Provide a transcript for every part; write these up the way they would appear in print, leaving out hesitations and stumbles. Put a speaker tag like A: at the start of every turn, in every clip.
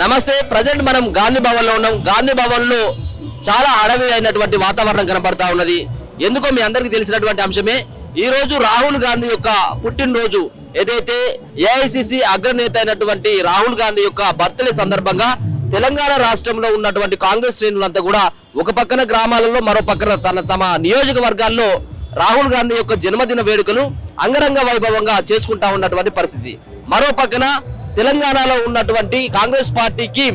A: నమస్తే. ప్రజెంట్ మనం గాంధీ భవన్ లో ఉన్నాం. గాంధీ భవన్ లో చాలా అడవి అయినటువంటి వాతావరణం కనబడతా ఉన్నది. ఎందుకో మీ అందరికీ తెలిసినటువంటి అంశమే. ఈ రోజు రాహుల్ గాంధీ యొక్క పుట్టినరోజు, ఏదైతే ఏఐసిసి అగ్రనేత అయినటువంటి రాహుల్ గాంధీ యొక్క బర్త్డే సందర్భంగా తెలంగాణ రాష్ట్రంలో ఉన్నటువంటి కాంగ్రెస్ శ్రేణులంతా కూడా ఒక పక్కన గ్రామాలలో, మరో పక్కన తమ నియోజకవర్గాల్లో రాహుల్ గాంధీ యొక్క జన్మదిన వేడుకలు అంగరంగ వైభవంగా చేసుకుంటా ఉన్నటువంటి పరిస్థితి. మరో పక్కన తెలంగాణలో ఉన్నటువంటి కాంగ్రెస్ పార్టీకి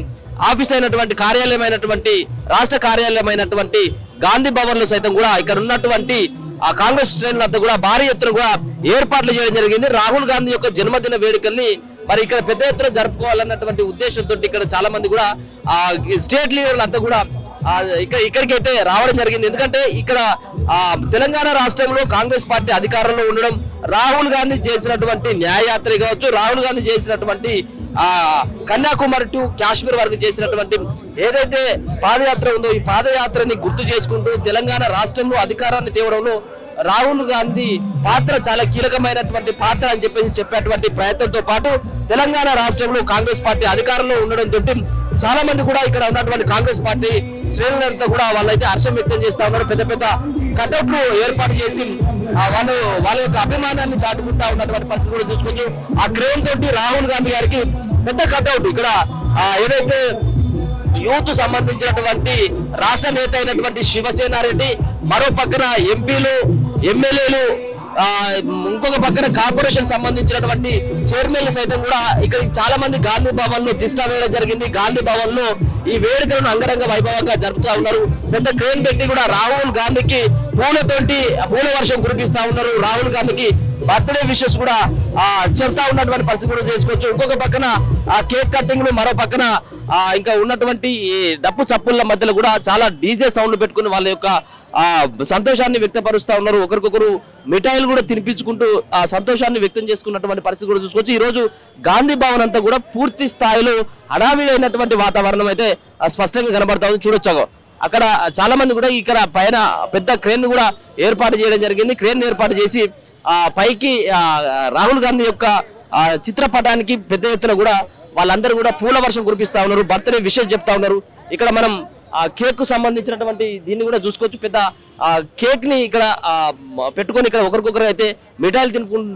A: ఆఫీస్ అయినటువంటి కార్యాలయమైనటువంటి రాష్ట్ర కార్యాలయమైనటువంటి గాంధీ భవన్ లో సైతం కూడా ఇక్కడ ఉన్నటువంటి ఆ కాంగ్రెస్ శ్రేణులంతా కూడా భారీ ఎత్తున కూడా ఏర్పాట్లు చేయడం జరిగింది. రాహుల్ గాంధీ యొక్క జన్మదిన వేడుకల్ని మరి ఇక్కడ పెద్ద ఎత్తున జరుపుకోవాలన్నటువంటి ఉద్దేశంతో ఇక్కడ చాలా మంది కూడా స్టేట్ లీడర్లు అంతా కూడా ఇక్కడికైతే రావడం జరిగింది. ఎందుకంటే ఇక్కడ తెలంగాణ రాష్ట్రంలో కాంగ్రెస్ పార్టీ అధికారంలో ఉండడం, రాహుల్ గాంధీ చేసినటువంటి న్యాయయాత్ర కావచ్చు, రాహుల్ గాంధీ చేసినటువంటి కన్యాకుమారి టు కాశ్మీర్ వరకు చేసినటువంటి ఏదైతే పాదయాత్ర ఉందో ఈ పాదయాత్రని గుర్తు చేసుకుంటూ తెలంగాణ రాష్ట్రంలో అధికారాన్ని తేవడంలో రాహుల్ గాంధీ పాత్ర చాలా కీలకమైనటువంటి పాత్ర అని చెప్పేటువంటి ప్రయత్నంతో పాటు తెలంగాణ రాష్ట్రంలో కాంగ్రెస్ పార్టీ అధికారంలో ఉండడంతో చాలా మంది కూడా ఇక్కడ ఉన్నటువంటి కాంగ్రెస్ పార్టీ శ్రేణులంతా కూడా వాళ్ళైతే హర్షం వ్యక్తం చేస్తా ఉన్నారు. పెద్ద పెద్ద కటౌట్లు ఏర్పాటు చేసి వాళ్ళ యొక్క అభిమానాన్ని చాటుకుంటా ఉన్నటువంటి పరిస్థితి కూడా చూసుకోవచ్చు. ఆ క్రేన్ తోటి రాహుల్ గాంధీ గారికి పెద్ద కటౌట్ ఇక్కడ ఏదైతే యూత్ సంబంధించినటువంటి రాష్ట్ర నేత అయినటువంటి శివసేన రెడ్డి, మరో పక్కన ఎంపీలు, ఎమ్మెల్యేలు, ఇంకొక పక్కన కార్పొరేషన్ సంబంధించినటువంటి చైర్మన్లు సైతం కూడా ఇక్కడ చాలా మంది గాంధీ భవన్ లో తిష్టా వేయడం జరిగింది. గాంధీ భవన్ లో ఈ వేడుకలను అంగరంగ వైభవంగా జరుపుతా ఉన్నారు. పెద్ద క్రేన్ పెట్టి కూడా రాహుల్ గాంధీకి పూల వర్షం కురిపిస్తా ఉన్నారు. రాహుల్ గాంధీకి బర్త్డే విషెస్ కూడా చెప్తా ఉన్నటువంటి పరిస్థితి కూడా చేసుకోవచ్చు. ఇంకొక పక్కన కేక్ కటింగ్, మరో పక్కన ఇంకా ఉన్నటువంటి ఈ డప్పు చప్పుల మధ్యలో కూడా చాలా డీజే సౌండ్లు పెట్టుకుని వాళ్ళ యొక్క సంతోషాన్ని వ్యక్తపరుస్తా ఉన్నారు. ఒకరికొకరు మిఠాయిలు కూడా తినిపించుకుంటూ ఆ సంతోషాన్ని వ్యక్తం చేసుకున్నటువంటి పరిస్థితి కూడా చూసుకోవచ్చు. ఈ రోజు గాంధీ భవన్ అంతా కూడా పూర్తి స్థాయిలో హడావిడైనటువంటి వాతావరణం అయితే స్పష్టంగా కనబడతా ఉంది. చూడొచ్చు అక్కడ చాలా మంది కూడా ఇక్కడ పైన పెద్ద క్రేన్ కూడా ఏర్పాటు చేయడం జరిగింది. క్రేన్ ఏర్పాటు చేసి పైకి రాహుల్ గాంధీ యొక్క చిత్రపటానికి పెద్ద ఎత్తున కూడా వాళ్ళందరూ కూడా పూల వర్షం కురిపిస్తా ఉన్నారు. బర్త్డే విషెస్ చెప్తా ఉన్నారు. ఇక్కడ మనం కేక్ కు సంబంధించినటువంటి దీన్ని కూడా చూసుకోవచ్చు. పెద్ద కేక్ ని ఇక్కడ పెట్టుకొని ఇక్కడ ఒకరికొకరు అయితే మిఠాయిలు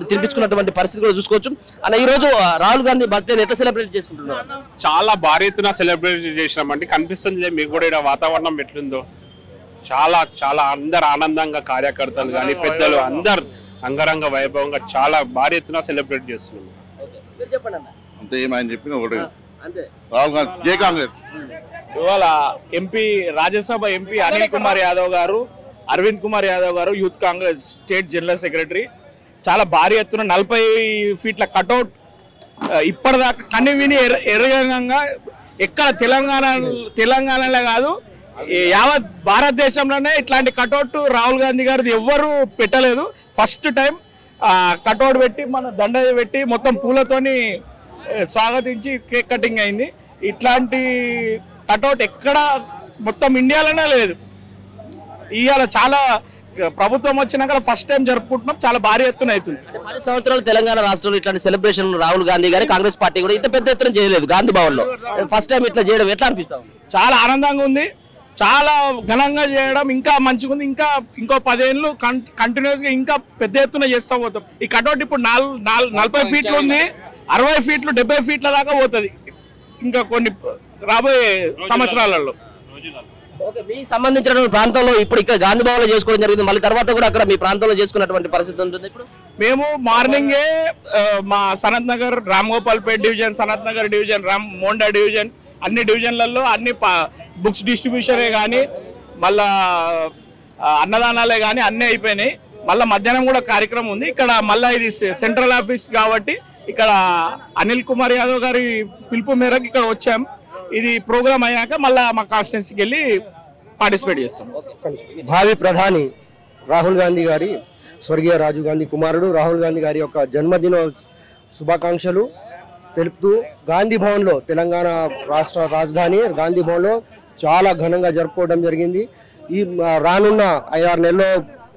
A: తినిపించుకున్నటువంటి పరిస్థితి కూడా చూసుకోవచ్చు. అన్న, ఈ రోజు రాహుల్ గాంధీ బర్త్డే ఎట్లా సెలబ్రేట్ చేసుకుంటున్నారు?
B: చాలా భారీ ఎత్తున సెలబ్రేట్ చేసినామండి. కనిపిస్తుంది మీకు కూడా ఇక్కడ వాతావరణం ఎట్లుందో. చాలా చాలా అందరు ఆనందంగా, కార్యకర్తలు కానీ పెద్దలు అందరు అంగరంగ వైభవంగా చాలా భారీ ఎత్తున సెలబ్రేట్ చేస్తున్నాం.
C: అంతే ఏమైనా చెప్పిన ఒకటి రాహుల్ గాంధీ జై కాంగ్రెస్.
D: ఇవాళ ఎంపీ, రాజ్యసభ ఎంపీ అనిల్ కుమార్ యాదవ్ గారు, అరవింద్ కుమార్ యాదవ్ గారు, youth Congress state general secretary, చాలా భారీ ఎత్తున 40 ఫీట్ల కటౌట్ ఇప్పటిదాకా కని విని ఎరగంగా ఎక్కడ తెలంగాణలో కాదు యావత్ భారతదేశంలోనే ఇట్లాంటి కటౌట్ రాహుల్ గాంధీ గారిది ఎవ్వరూ పెట్టలేదు. ఫస్ట్ టైం కటౌట్ పెట్టి మన దండ పెట్టి మొత్తం పూలతోని స్వాగతించి కేక్ కటింగ్ అయింది. ఇట్లాంటి కటౌట్ ఎక్కడ మొత్తం ఇండియాలోనే లేదు. ఇవాళ చాలా ప్రభుత్వం వచ్చినాక ఫస్ట్ టైం జరుపుకుంటున్నాం. చాలా భారీ ఎత్తున అవుతుంది.
A: 10 సంవత్సరాలు తెలంగాణ రాష్ట్రంలో ఇట్లాంటి సెలబ్రేషన్ రాహుల్ గాంధీ గారి కాంగ్రెస్ పార్టీ కూడా ఇంత పెద్ద ఎత్తున చేయలేదు. గాంధీ భవన్ లో ఫస్ట్ టైం ఇట్లా చేయడం ఎట్లా అనిపిస్తాం?
D: చాలా ఆనందంగా ఉంది. చాలా ఘనంగా చేయడం ఇంకా మంచిగా ఉంది. ఇంకో 10 ఏళ్ళు కంటిన్యూస్ గా ఇంకా పెద్ద ఎత్తున చేస్తా పోతాం. ఈ కటౌట్ ఇప్పుడు 40 ఫీట్లు ఉంది, 60 ఫీట్లు 70 ఫీట్ల దాకా పోతుంది ఇంకా కొన్ని రాబోయే సంవత్సరాలలో.
A: మీకు సంబంధించినటువంటి ప్రాంతంలో ఇప్పుడు ఇక్కడ గాంధీ భవన్ లో చేసుకోవడం జరిగింది. మళ్ళీ తర్వాత కూడా అక్కడ మీ ప్రాంతంలో చేసుకున్నటువంటి పరిస్థితి ఉంటుంది. ఇప్పుడు
D: మేము మార్నింగే మా Sanath Nagar, Ram Gopalpet division, Sanath Nagar division, Monda division, అన్ని డివిజన్లలో అన్ని బుక్స్ డిస్ట్రిబ్యూషనే కానీ మళ్ళా అన్నదానాలే కానీ అన్నీ అయిపోయినాయి. మళ్ళీ మధ్యాహ్నం కూడా కార్యక్రమం ఉంది ఇక్కడ. మళ్ళీ ఇది సెంట్రల్ ఆఫీస్ కాబట్టి ఇక్కడ అనిల్ కుమార్ యాదవ్ గారి పిలుపు మేరకు ఇక్కడ వచ్చాం. ఇది ప్రోగ్రామ్ అయ్యాక మళ్ళీ మా కాన్స్టిట్యున్సీకి వెళ్ళి పార్టిసిపేట్ చేస్తాం.
E: భావి ప్రధాని రాహుల్ గాంధీ గారి, స్వర్గీయ రాజీవ్ గాంధీ కుమారుడు రాహుల్ గాంధీ గారి యొక్క జన్మదిన శుభాకాంక్షలు తెలుపుతూ గాంధీ భవన్లో, తెలంగాణ రాష్ట్ర రాజధాని గాంధీ భవన్లో చాలా ఘనంగా జరుపుకోవడం జరిగింది. ఈ రానున్న 5-6 నెలల్లో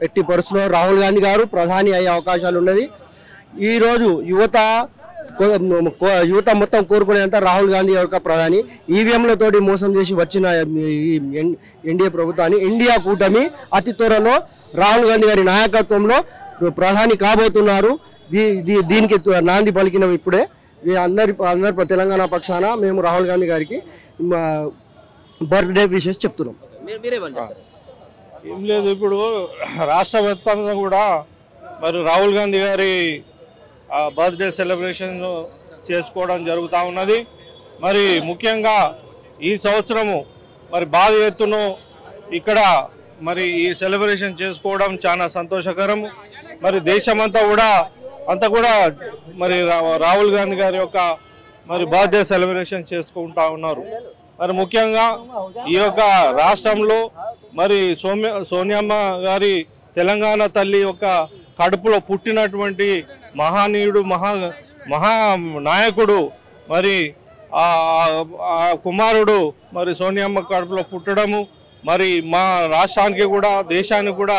E: ఎట్టి పరిస్థితుల్లో రాహుల్ గాంధీ గారు ప్రధాని అయ్యే అవకాశాలు ఉన్నది. ఈరోజు యువత యువత మొత్తం కోరుకునేంత రాహుల్ గాంధీ యొక్క ప్రధాని ఈవీఎంలతోటి మోసం చేసి వచ్చిన ఎన్డీఏ ప్రభుత్వాన్ని ఇండియా కూటమి అతి త్వరలో రాహుల్ గాంధీ గారి నాయకత్వంలో ప్రధాని కాబోతున్నారు. దీనికి నాంది పలికినాం ఇప్పుడే. అందరి తెలంగాణ పక్షాన మేము రాహుల్ గాంధీ గారికి బర్త్డే విషెస్ చెప్తున్నాం.
F: ఏం లేదు, ఇప్పుడు రాష్ట్ర వ్యాప్తంగా కూడా మరి రాహుల్ గాంధీ గారి బర్త్డే సెలబ్రేషన్ చేసుకోవడం జరుగుతూ ఉన్నది. మరి ముఖ్యంగా ఈ సంవత్సరము మరి భారీ ఎత్తున ఇక్కడ మరి ఈ సెలబ్రేషన్ చేసుకోవడం చాలా సంతోషకరం. మరి దేశమంతా కూడా మరి రాహుల్ గాంధీ గారి యొక్క మరి బర్త్డే సెలబ్రేషన్ చేసుకుంటా ఉన్నారు. మరి ముఖ్యంగా ఈ యొక్క రాష్ట్రంలో మరి సోనియమ్మ గారి తెలంగాణ తల్లి యొక్క కడుపులో పుట్టినటువంటి మహానీయుడు మహానాయకుడు మరి ఆ కుమారుడు మరి సోనియమ్మ కడుపులో పుట్టడము మరి మా రాష్ట్రానికి కూడా దేశానికి కూడా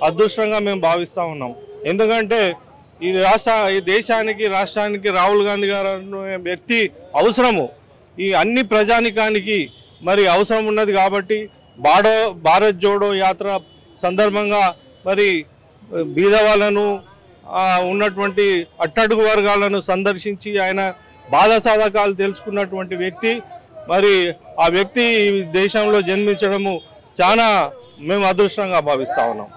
F: అదృష్టంగా మేము భావిస్తూ ఉన్నాం. ఎందుకంటే ఈ దేశానికి రాష్ట్రానికి రాహుల్ గాంధీ గారు వ్యక్తి అవసరము. ఈ అన్ని ప్రజానికానికి మరి అవసరం ఉన్నది కాబట్టి భారత్ జోడో యాత్ర సందర్భంగా మరి బీద వాళ్ళను ఉన్నటువంటి అట్టడుగు వర్గాలను సందర్శించి ఆయన బాధాసాధకాలు తెలుసుకున్నటువంటి వ్యక్తి. మరి ఆ వ్యక్తి దేశంలో జన్మించడము చాలా మేము అదృష్టంగా భావిస్తా ఉన్నాం.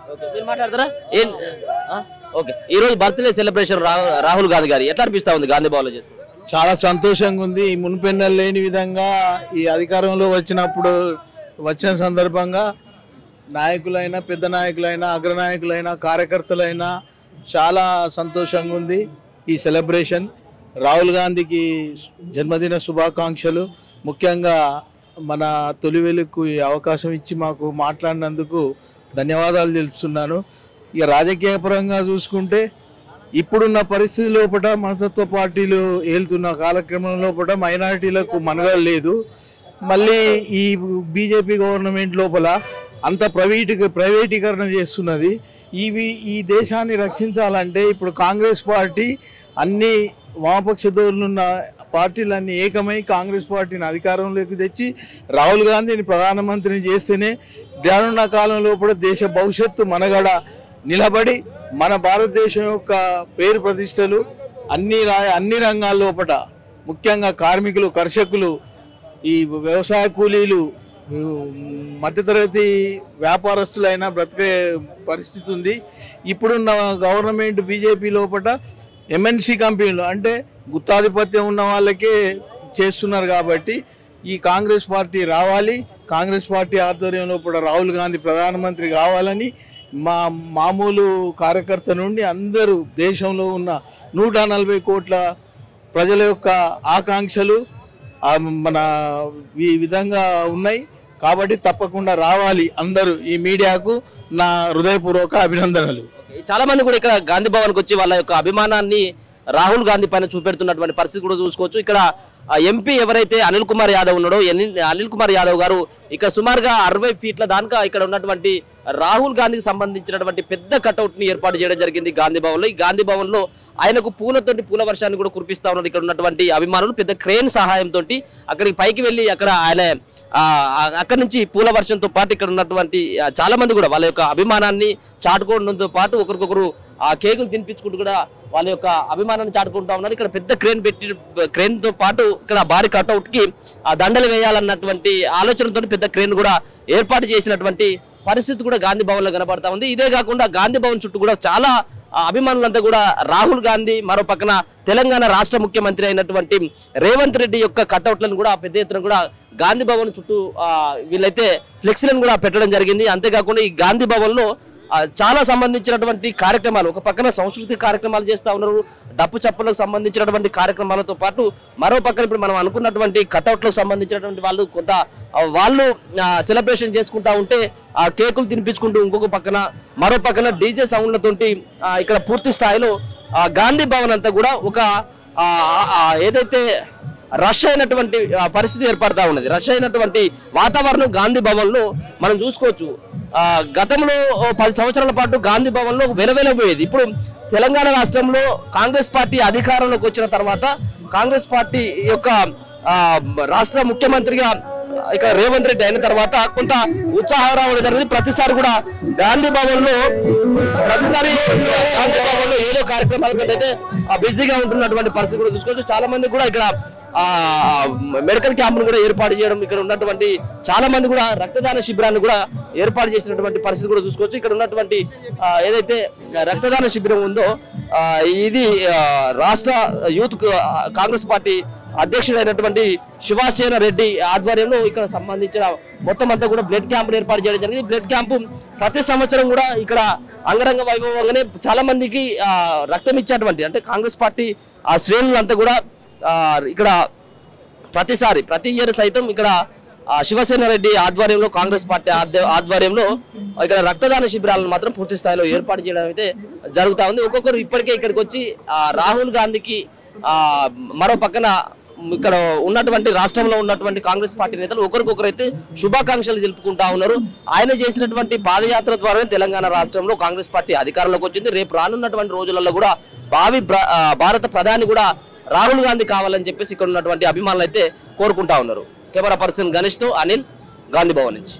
A: ఈ రోజు బర్త్డే సెలబ్రేషన్ రాహుల్ గాంధీ గారి ఎట్లా అనిపిస్తా ఉంది గాంధీ భవన్ లో?
G: చాలా సంతోషంగా ఉంది. ఈ మునుపెన్నెలు లేని విధంగా ఈ అధికారంలో వచ్చిన సందర్భంగా నాయకులైనా, పెద్ద నాయకులైనా, అగ్రనాయకులైనా, కార్యకర్తలైనా చాలా సంతోషంగా ఉంది ఈ సెలబ్రేషన్. రాహుల్ గాంధీకి జన్మదిన శుభాకాంక్షలు. ముఖ్యంగా మన తొలి వెలుగుకు ఈ అవకాశం ఇచ్చి మాకు మాట్లాడినందుకు ధన్యవాదాలు తెలుపుతున్నాను. ఇక రాజకీయ పరంగా చూసుకుంటే ఇప్పుడున్న పరిస్థితి లోపల మనతత్వ పార్టీలు ఏలుతున్న కాలక్రమం లోపల మైనారిటీలకు మనుగడ లేదు. మళ్ళీ ఈ బీజేపీ గవర్నమెంట్ లోపల అంత ప్రైవేటీకరణ చేస్తున్నది. ఈ దేశాన్ని రక్షించాలంటే ఇప్పుడు కాంగ్రెస్ పార్టీ అన్ని వామపక్ష ధోరణులున్న పార్టీలన్నీ ఏకమై కాంగ్రెస్ పార్టీని అధికారంలోకి తెచ్చి రాహుల్ గాంధీని ప్రధానమంత్రిని చేస్తేనే రానున్న కాలంలో కూడా దేశ భవిష్యత్తు మనుగడ నిలబడి మన భారతదేశం యొక్క పేరు ప్రతిష్టలు అన్ని రంగాల లోపల ముఖ్యంగా కార్మికులు, కర్షకులు, ఈ వ్యవసాయ కూలీలు, మధ్యతరగతి వ్యాపారస్తులైనా బ్రతికే పరిస్థితి ఉంది. ఇప్పుడున్న గవర్నమెంట్ బీజేపీ లోపల ఎంఎన్సీ కంపెనీలు అంటే గుత్తాధిపత్యం ఉన్న వాళ్ళకే చేస్తున్నారు. కాబట్టి ఈ కాంగ్రెస్ పార్టీ రావాలి, కాంగ్రెస్ పార్టీ ఆధ్వర్యంలో కూడా రాహుల్ గాంధీ ప్రధానమంత్రి కావాలని మామూలు కార్యకర్త నుండి అందరూ దేశంలో ఉన్న 140 కోట్ల ప్రజల యొక్క ఆకాంక్షలు మన ఈ విధంగా ఉన్నాయి. కాబట్టి తప్పకుండా రావాలి అందరూ. ఈ మీడియాకు నా హృదయపూర్వక అభినందనలు.
A: చాలా మంది కూడా ఇక్కడ గాంధీ భవన్కి వచ్చి వాళ్ళ యొక్క అభిమానాన్ని రాహుల్ గాంధీ పైన చూపెడుతున్నటువంటి పరిస్థితి కూడా చూసుకోవచ్చు. ఇక్కడ ఎంపీ ఎవరైతే అనిల్ కుమార్ యాదవ్ ఉన్నాడో, అనిల్ కుమార్ యాదవ్ గారు ఇక్కడ సుమారుగా 60 ఫీట్ల దాకా ఇక్కడ ఉన్నటువంటి రాహుల్ గాంధీకి సంబంధించినటువంటి పెద్ద కటౌట్ ని ఏర్పాటు చేయడం జరిగింది గాంధీ భవన్ లో. ఈ గాంధీ భవన్ లో ఆయనకు పూల వర్షాన్ని కూడా కురిపిస్తా ఉన్నారు ఇక్కడ ఉన్నటువంటి అభిమానులు. పెద్ద క్రేన్ సహాయంతో అక్కడికి పైకి వెళ్ళి అక్కడ ఆయన అక్కడి నుంచి పూల వర్షంతో పాటు ఇక్కడ ఉన్నటువంటి చాలా మంది కూడా వాళ్ళ యొక్క అభిమానాన్ని చాటుకోవడంతో పాటు ఒకరికొకరు ఆ కేకులు తినిపించుకుంటూ కూడా వాళ్ళ యొక్క అభిమానాన్ని చాటుకుంటా ఉన్నారు. ఇక్కడ పెద్ద క్రేన్ తో పాటు ఇక్కడ భారీ కటౌట్ కి ఆ దండలు వేయాలన్నటువంటి ఆలోచనతో పెద్ద క్రేన్ కూడా ఏర్పాటు చేసినటువంటి పరిస్థితి కూడా గాంధీ భవన్ లో కనబడతా ఉంది. ఇదే కాకుండా గాంధీ భవన్ చుట్టూ కూడా చాలా అభిమానులంతా కూడా రాహుల్ గాంధీ, మరో పక్కన తెలంగాణ రాష్ట్ర ముఖ్యమంత్రి అయినటువంటి రేవంత్ రెడ్డి యొక్క కటౌట్లను కూడా పెద్ద ఎత్తున కూడా గాంధీ భవన్ చుట్టూ వీళ్ళైతే ఫ్లెక్సీలను కూడా పెట్టడం జరిగింది. అంతేకాకుండా ఈ గాంధీ భవన్ లో చాలా సంబంధించినటువంటి కార్యక్రమాలు, ఒక పక్కన సంస్కృతి కార్యక్రమాలు చేస్తూ ఉన్నారు, డప్పు చప్పులకు సంబంధించినటువంటి కార్యక్రమాలతో పాటు మరో పక్కన ఇప్పుడు మనం అనుకున్నటువంటి కటౌట్లకు సంబంధించినటువంటి వాళ్ళు సెలబ్రేషన్ చేసుకుంటా ఉంటే ఆ కేకులు తినిపించుకుంటూ ఇంకొక పక్కన మరో పక్కన డీజే సౌండ్లతోటి ఇక్కడ పూర్తి స్థాయిలో గాంధీ భవన్ అంతా కూడా ఒక ఏదైతే రష్ అయినటువంటి పరిస్థితి ఏర్పడతా ఉన్నది. రష్ అయినటువంటి వాతావరణం గాంధీ భవన్ లో మనం చూసుకోవచ్చు. గతంలో 10 సంవత్సరాల పాటు గాంధీ భవన్ లో వెలవెలబోయేది. ఇప్పుడు తెలంగాణ రాష్ట్రంలో కాంగ్రెస్ పార్టీ అధికారంలోకి వచ్చిన తర్వాత కాంగ్రెస్ పార్టీ యొక్క రాష్ట్ర ముఖ్యమంత్రిగా ఇక్కడ రేవంత్ రెడ్డి అయిన తర్వాత కొంత ఉత్సాహం రావడం జరిగింది. ప్రతిసారి కూడా గాంధీ భవన్ లో ఏదో కార్యక్రమాలతో అయితే బిజీగా ఉంటున్నటువంటి పరిస్థితి కూడా చూసుకోవచ్చు. చాలా మంది కూడా ఇక్కడ మెడికల్ క్యాంపును కూడా ఏర్పాటు చేయడం, ఇక్కడ ఉన్నటువంటి చాలా మంది కూడా రక్తదాన శిబిరాన్ని కూడా ఏర్పాటు చేసినటువంటి పరిస్థితి కూడా చూసుకోవచ్చు. ఇక్కడ ఉన్నటువంటి ఏదైతే రక్తదాన శిబిరం ఉందో ఇది రాష్ట్ర యూత్ కాంగ్రెస్ పార్టీ అధ్యక్షుడైనటువంటి శివసేన రెడ్డి ఆధ్వర్యంలో ఇక్కడ సంబంధించిన మొత్తం అంతా కూడా బ్లడ్ క్యాంప్ ఏర్పాటు చేయడం జరిగింది. బ్లడ్ క్యాంపు ప్రతి సంవత్సరం కూడా ఇక్కడ అంగరంగ వైభవంగానే చాలా మందికి రక్తం ఇచ్చేటువంటి అంటే కాంగ్రెస్ పార్టీ ఆ శ్రేణులంతా కూడా ఇక్కడ ప్రతి ఇయర్ సైతం ఇక్కడ శివసేన రెడ్డి ఆధ్వర్యంలో కాంగ్రెస్ పార్టీ ఆధ్వర్యంలో ఇక్కడ రక్తదాన శిబిరాలను మాత్రం పూర్తి స్థాయిలో ఏర్పాటు చేయడం అయితే జరుగుతా ఉంది. ఒక్కొక్కరు ఇప్పటికే ఇక్కడికి వచ్చి రాహుల్ గాంధీకి మరో పక్కన ఇక్కడ ఉన్నటువంటి రాష్ట్రంలో ఉన్నటువంటి కాంగ్రెస్ పార్టీ నేతలు ఒకరికొకరైతే శుభాకాంక్షలు తెలుపుకుంటా ఉన్నారు. ఆయన చేసినటువంటి పాదయాత్ర ద్వారానే తెలంగాణ రాష్ట్రంలో కాంగ్రెస్ పార్టీ అధికారంలోకి వచ్చింది. రేపు రానున్నటువంటి రోజులలో కూడా భారత ప్రధాని కూడా రాహుల్ గాంధీ కావాలని చెప్పేసి ఇక్కడ ఉన్నటువంటి అభిమానులు అయితే కోరుకుంటా ఉన్నారు. కెమెరా పర్సన్ గణేష్ తో అనిల్, గాంధీ భవన్ నుంచి.